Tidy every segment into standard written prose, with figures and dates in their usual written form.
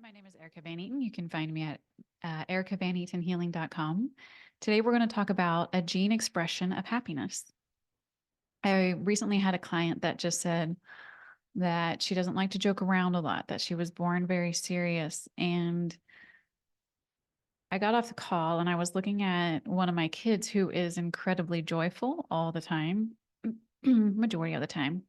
My name is Erica Van Eaton. You can find me at ericavanEatonhealing.com. Today, we're going to talk about a gene expression of happiness. I recently had a client that just said that she doesn't like to joke around a lot, that she was born very serious. And I got off the call and I was looking at one of my kids who is incredibly joyful all the time, majority of the time.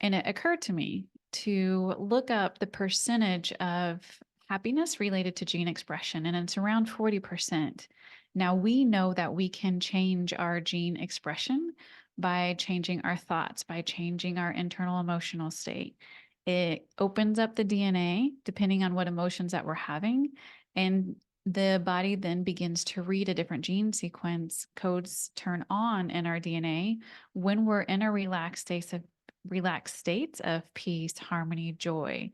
And it occurred to me to look up the percentage of happiness related to gene expression, and it's around 40%. Now, we know that we can change our gene expression by changing our thoughts, by changing our internal emotional state. It opens up the DNA depending on what emotions that we're having, and the body then begins to read a different gene sequence. Codes turn on in our DNA when we're in a relaxed states of peace, harmony, joy,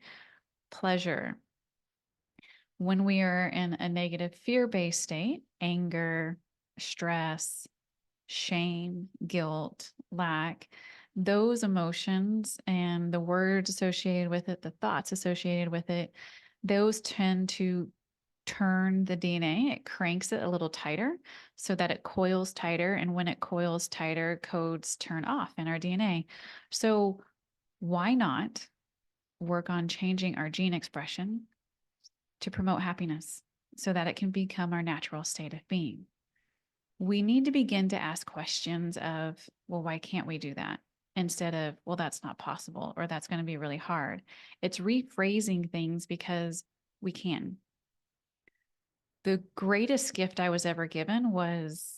pleasure. When we are in a negative fear-based state, anger, stress, shame, guilt, lack, those emotions and the words associated with it, the thoughts associated with it, those tend to turn the DNA. It cranks it a little tighter so that it coils tighter. And when it coils tighter, codes turn off in our DNA. So why not work on changing our gene expression to promote happiness so that it can become our natural state of being? We need to begin to ask questions of, well, why can't we do that? Instead of, well, that's not possible, or that's going to be really hard. It's rephrasing things because we can. The greatest gift I was ever given was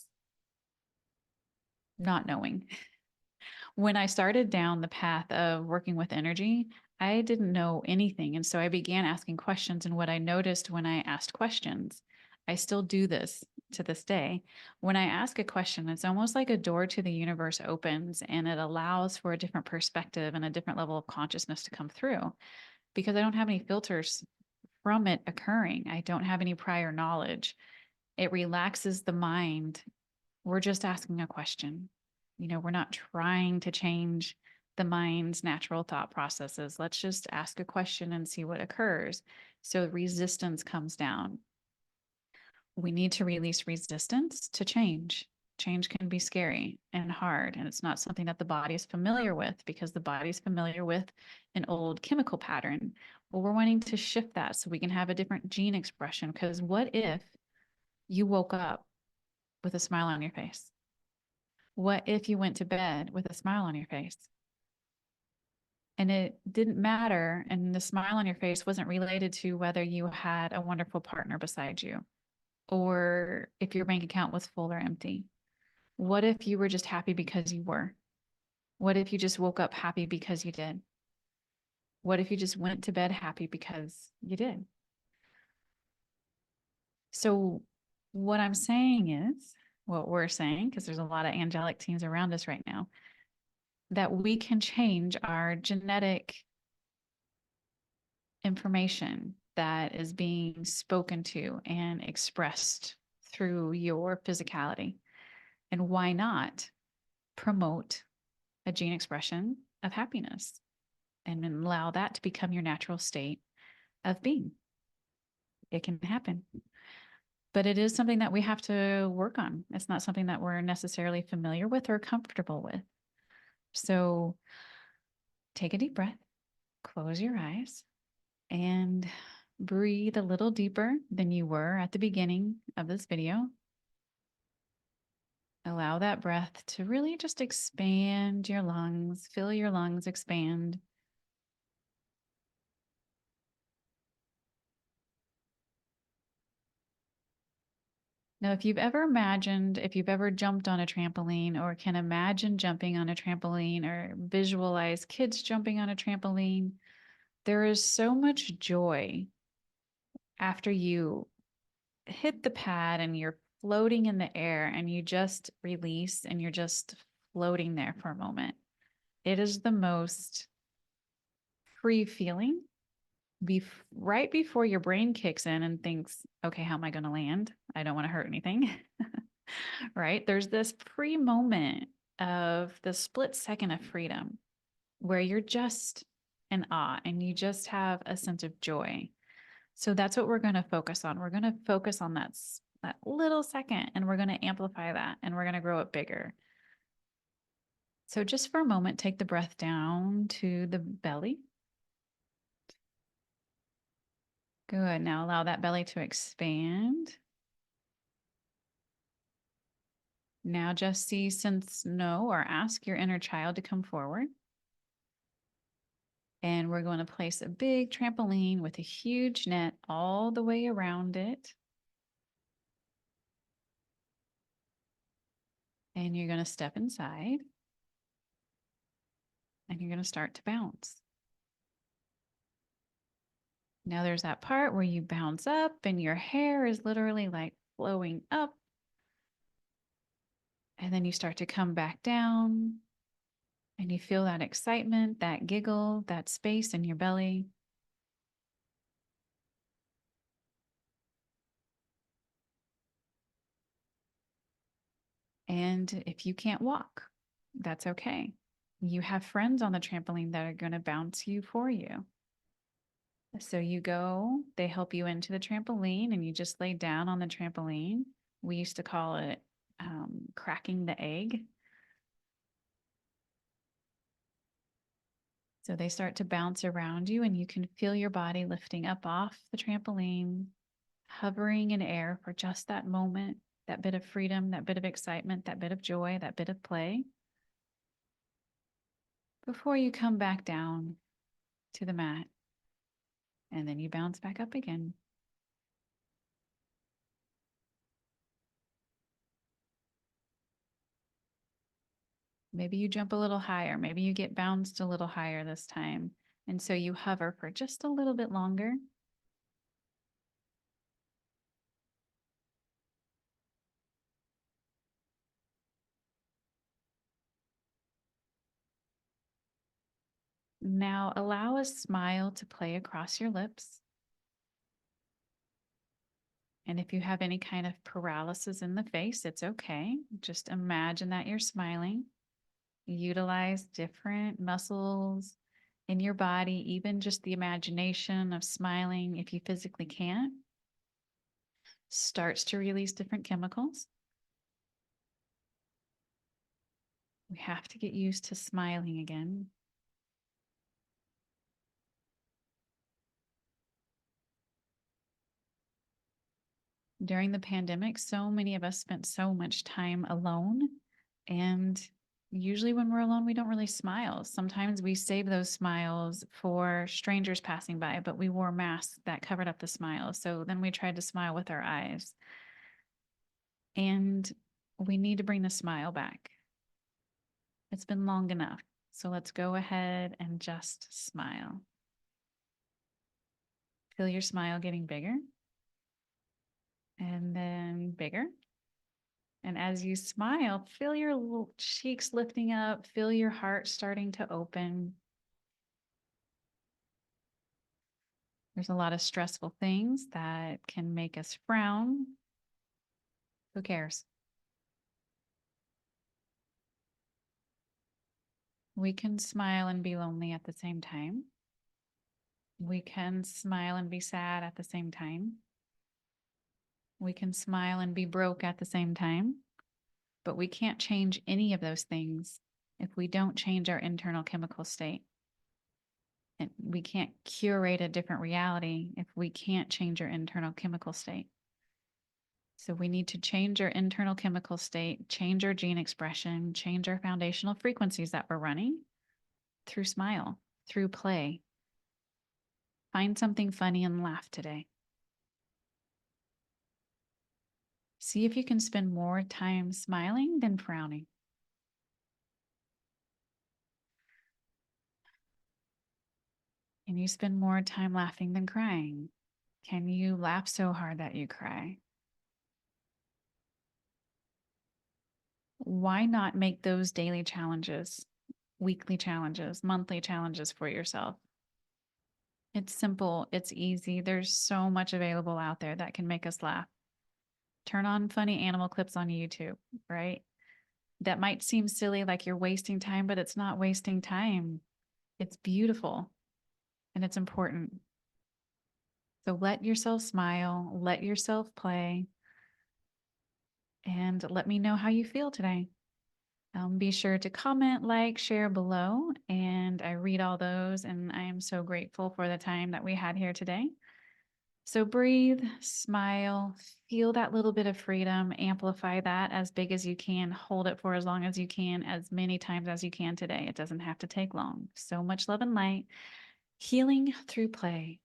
not knowing. When I started down the path of working with energy, I didn't know anything. And so I began asking questions. And what I noticed when I asked questions, I still do this to this day. When I ask a question, it's almost like a door to the universe opens and it allows for a different perspective and a different level of consciousness to come through because I don't have any filters from it occurring. I don't have any prior knowledge. It relaxes the mind. We're just asking a question. We're not trying to change the mind's natural thought processes. Let's just ask a question and see what occurs. So resistance comes down. We need to release resistance to change. Change can be scary and hard, and it's not something that the body is familiar with because the body is familiar with an old chemical pattern. Well, we're wanting to shift that so we can have a different gene expression. Because what if you woke up with a smile on your face? What if you went to bed with a smile on your face? And it didn't matter, and the smile on your face wasn't related to whether you had a wonderful partner beside you or if your bank account was full or empty. What if you were just happy because you were? What if you just woke up happy because you did? What if you just went to bed happy because you did? So what I'm saying is, what we're saying, because there's a lot of angelic teams around us right now, that we can change our genetic information that is being spoken to and expressed through your physicality. And why not promote a gene expression of happiness and allow that to become your natural state of being? It can happen. But it is something that we have to work on. It's not something that we're necessarily familiar with or comfortable with. So take a deep breath, close your eyes, and breathe a little deeper than you were at the beginning of this video. Allow that breath to really just expand your lungs, feel your lungs expand. Now, if you've ever jumped on a trampoline or can imagine jumping on a trampoline or visualize kids jumping on a trampoline, there is so much joy after you hit the pad and you're floating in the air and you just release and you're just floating there for a moment. It is the most free feeling right before your brain kicks in and thinks, okay, how am I going to land? I don't want to hurt anything. Right? There's this free moment of the split second of freedom where you're just and awe, and you just have a sense of joy. So that's what we're going to focus on. We're going to focus on that little second, and we're going to amplify that, and we're going to grow it bigger. So just for a moment, take the breath down to the belly. Good. Now allow that belly to expand. Now just see, sense, know, or ask your inner child to come forward. And we're going to place a big trampoline with a huge net all the way around it. And you're going to step inside. And you're going to start to bounce. Now there's that part where you bounce up and your hair is literally like flowing up. And then you start to come back down. And you feel that excitement, that giggle, that space in your belly. And if you can't walk, that's okay. You have friends on the trampoline that are going to bounce you for you. So you go, they help you into the trampoline, and you just lay down on the trampoline. We used to call it cracking the egg. So they start to bounce around you, and you can feel your body lifting up off the trampoline, hovering in air for just that moment, that bit of freedom, that bit of excitement, that bit of joy, that bit of play, before you come back down to the mat. And then you bounce back up again. Maybe you jump a little higher. Maybe you get bounced a little higher this time. And so you hover for just a little bit longer. Now allow a smile to play across your lips. And if you have any kind of paralysis in the face, it's okay. Just imagine that you're smiling. Utilize different muscles in your body, even just the imagination of smiling, if you physically can't, starts to release different chemicals. We have to get used to smiling again. During the pandemic, so many of us spent so much time alone. And usually when we're alone, we don't really smile. Sometimes we save those smiles for strangers passing by, but we wore masks that covered up the smiles. So then we tried to smile with our eyes. And we need to bring the smile back. It's been long enough. So let's go ahead and just smile. Feel your smile getting bigger. And then bigger. And as you smile, feel your little cheeks lifting up, feel your heart starting to open. There's a lot of stressful things that can make us frown. Who cares? We can smile and be lonely at the same time. We can smile and be sad at the same time. We can smile and be broke at the same time. But we can't change any of those things if we don't change our internal chemical state. And we can't curate a different reality if we can't change our internal chemical state. So we need to change our internal chemical state, change our gene expression, change our foundational frequencies that we're running through smile, through play. Find something funny and laugh today. See if you can spend more time smiling than frowning. Can you spend more time laughing than crying? Can you laugh so hard that you cry? Why not make those daily challenges, weekly challenges, monthly challenges for yourself? It's simple. It's easy. There's so much available out there that can make us laugh. Turn on funny animal clips on YouTube, right? That might seem silly, like you're wasting time, but it's not wasting time. It's beautiful. and it's important. So let yourself smile, let yourself play, and let me know how you feel today. Be sure to comment, like, share below, and I read all those, and I am so grateful for the time that we had here today. So breathe, smile, feel that little bit of freedom, amplify that as big as you can, hold it for as long as you can, as many times as you can today. It doesn't have to take long. So much love and light, healing through play.